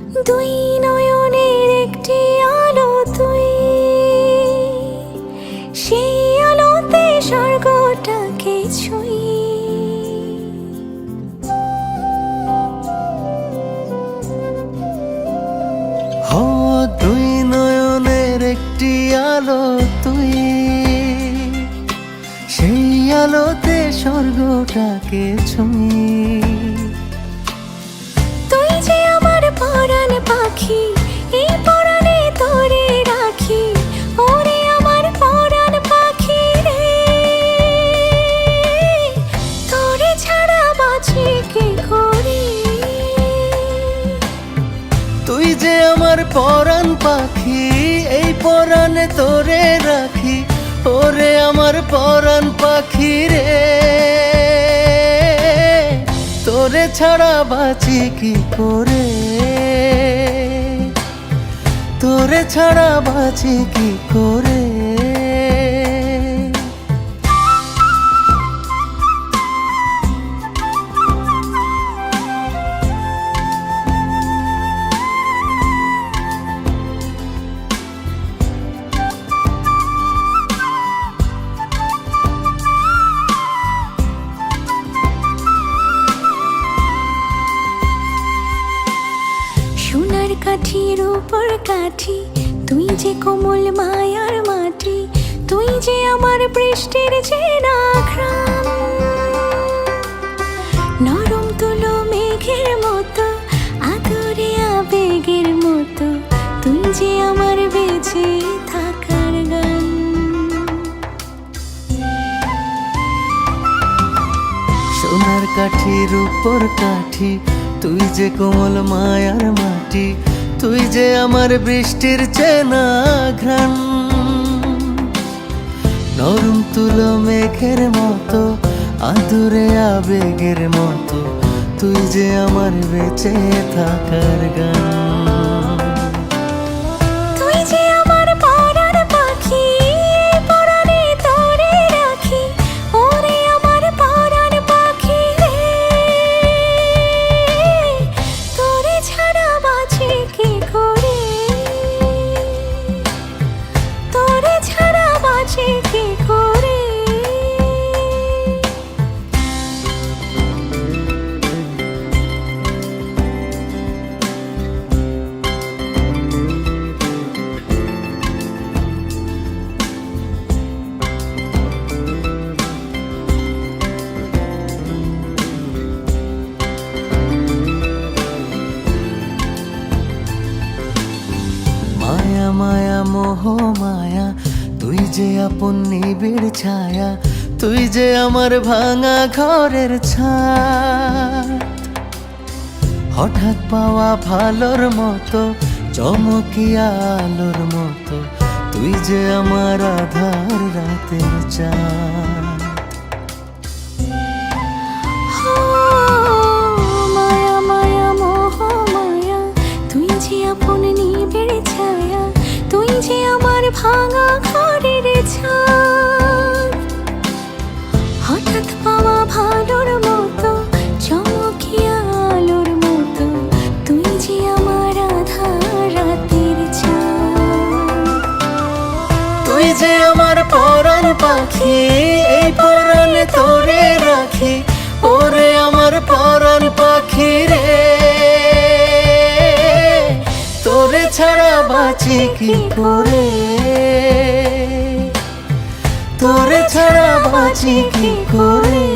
দুই নয়নের একটি আলো তুই, সেই আলোতে স্বর্গটাকে ছুঁই। হো দুই নয়নের একটি আলো তুই, সেই আলোতে স্বর্গটাকে ছুঁই। তুই যে আমার পরাণ পাখি, এই পরাণে তোরে রাখি। ওরে আমার পরাণ পাখি রে, তোরে ছাড়া বাঁচি কি করে। তুই যে আমার পরাণ পাখি, এই পরাণে তোরে রাখি। ওরে আমার পরাণ পাখি রে, তোরে ছাড়া বাঁচি কি করে। তোরে ছাড়া বাঁচি কি করে। সোনার কাঠির উপর কাঠি, তুই যে কোমল মায়ার মাটি। তুই যে আমার বৃষ্টির চেনা ঘ্রাণ, নরম তুলো মেঘের মতো, আদরে আবেগের মতো। তুই যে আমার বেঁচে থাকার গান। সোনার কাঠির উপর কাঠি, তুই যে কোমল মায়ার মাটি। তুই যে আমার বৃষ্টির চেনা ঘ্রাণ, নরম তুলো মেঘের মতো, আদরে আবেগের মতো। তুই যে আমার বেঁচে থাকার গান। তুই যে আমার পরাণ পাখি, এই পরাণে তোরে রাখি। ওরে আমার পরাণ পাখি রে, তোরে ছাড়া বাঁচি কি করে। তোরে ছাড়া বাঁচি কি করে। মায়া মায়া মোহ মায়া, তুই যে আপন নিবিড় ছায়া। তুই যে আমার ভাঙা ঘরের ছাদ, হঠাৎ পাওয়া ভালোর মতো, চমকিয়া আলোর মতো। তুই যে আমার আধার রাতের চাঁদ। মায়া মায়া মোহ মায়া, তুই যে আপন নিবিড় ছায়া। তুই যে আমার ভাঙা ঘরের ছাদ, হঠাৎ পাওয়া ভালোর মতো, চমকিয়া আলোর মতো। তুই যে আমার আধার রাতের চাঁদ। তুই যে আমার পরাণ পাখি, এই পরাণে তোরে রাখি। ওরে আমার পরাণ পাখি রে, তোরে ছাড়া বাঁচি কি করে। তোরে ছাড়া বাঁচি কি করে।